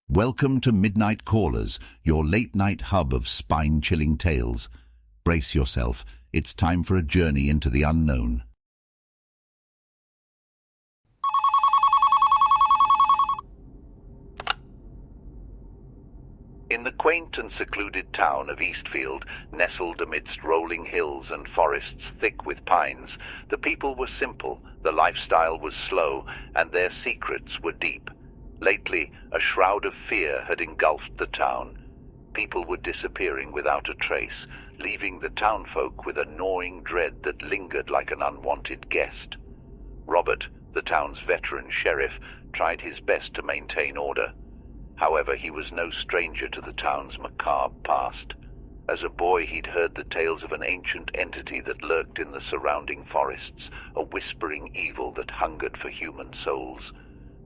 Welcome to Midnight Callers, your late-night hub of spine-chilling tales. Brace yourself, it's time for a journey into the unknown. In the quaint and secluded town of Eastfield, nestled amidst rolling hills and forests thick with pines, the people were simple, the lifestyle was slow, and their secrets were deep. Lately, a shroud of fear had engulfed the town. People were disappearing without a trace, leaving the townfolk with a gnawing dread that lingered like an unwanted guest. Robert, the town's veteran sheriff, tried his best to maintain order. However, he was no stranger to the town's macabre past. As a boy, he'd heard the tales of an ancient entity that lurked in the surrounding forests, a whispering evil that hungered for human souls.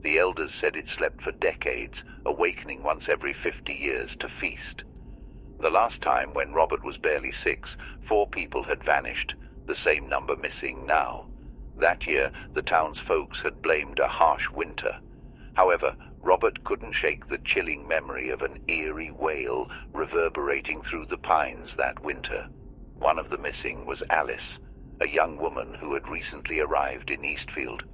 The elders said it slept for decades, awakening once every 50 years to feast. The last time, when Robert was barely 6, 4 people had vanished, the same number missing now. That year, the town's folks had blamed a harsh winter. However, Robert couldn't shake the chilling memory of an eerie wail reverberating through the pines that winter. One of the missing was Alice, a young woman who had recently arrived in Eastfield.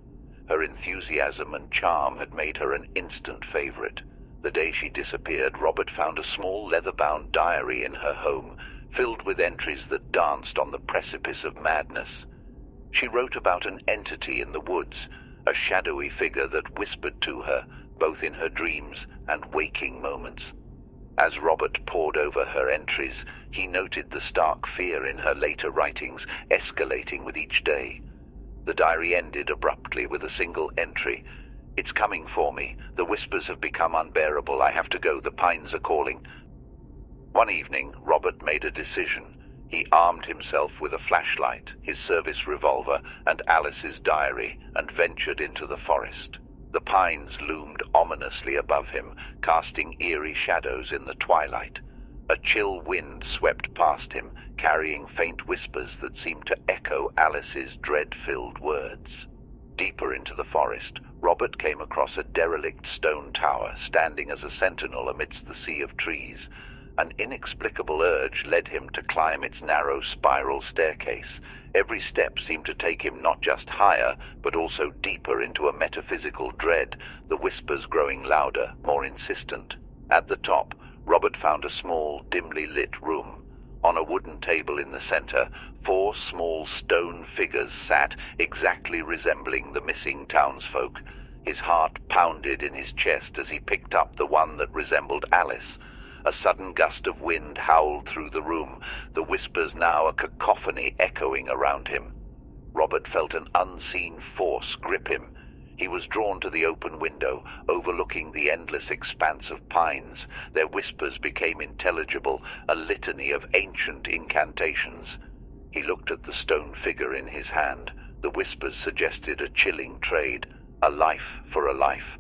Her enthusiasm and charm had made her an instant favorite. The day she disappeared, Robert found a small leather-bound diary in her home, filled with entries that danced on the precipice of madness. She wrote about an entity in the woods, a shadowy figure that whispered to her, both in her dreams and waking moments. As Robert pored over her entries, he noted the stark fear in her later writings, escalating with each day. The diary ended abruptly with a single entry. "It's coming for me. The whispers have become unbearable. I have to go. The pines are calling." One evening, Robert made a decision. He armed himself with a flashlight, his service revolver, and Alice's diary, and ventured into the forest. The pines loomed ominously above him, casting eerie shadows in the twilight. A chill wind swept past him, carrying faint whispers that seemed to echo Alice's dread-filled words. Deeper into the forest, Robert came across a derelict stone tower, standing as a sentinel amidst the sea of trees. An inexplicable urge led him to climb its narrow spiral staircase. Every step seemed to take him not just higher, but also deeper into a metaphysical dread, the whispers growing louder, more insistent. At the top, Robert found a small, dimly lit room. On a wooden table in the center, 4 small stone figures sat, exactly resembling the missing townsfolk. His heart pounded in his chest as he picked up the one that resembled Alice. A sudden gust of wind howled through the room, the whispers now a cacophony echoing around him. Robert felt an unseen force grip him. He was drawn to the open window, overlooking the endless expanse of pines. Their whispers became intelligible, a litany of ancient incantations. He looked at the stone figure in his hand. The whispers suggested a chilling trade, a life for a life.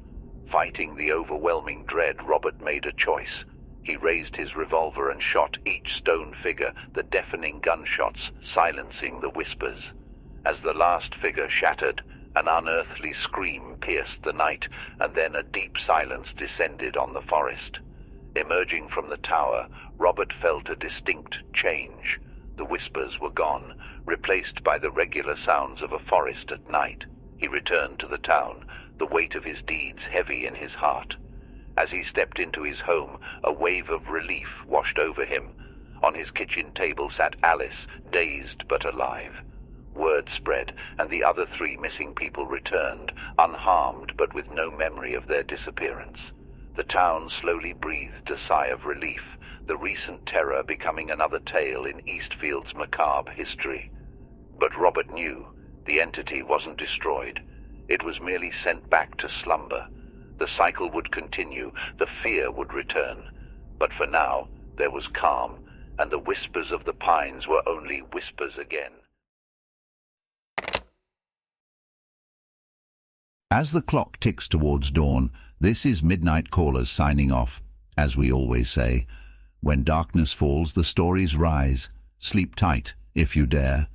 Fighting the overwhelming dread, Robert made a choice. He raised his revolver and shot each stone figure, the deafening gunshots silencing the whispers. As the last figure shattered, an unearthly scream pierced the night, and then a deep silence descended on the forest. Emerging from the tower, Robert felt a distinct change. The whispers were gone, replaced by the regular sounds of a forest at night. He returned to the town, the weight of his deeds heavy in his heart. As he stepped into his home, a wave of relief washed over him. On his kitchen table sat Alice, dazed but alive. Word spread, and the other 3 missing people returned, unharmed but with no memory of their disappearance. The town slowly breathed a sigh of relief, the recent terror becoming another tale in Eastfield's macabre history. But Robert knew the entity wasn't destroyed. It was merely sent back to slumber. The cycle would continue, the fear would return. But for now, there was calm, and the whispers of the pines were only whispers again. As the clock ticks towards dawn, this is Midnight Callers signing off. As we always say, when darkness falls, the stories rise. Sleep tight, if you dare.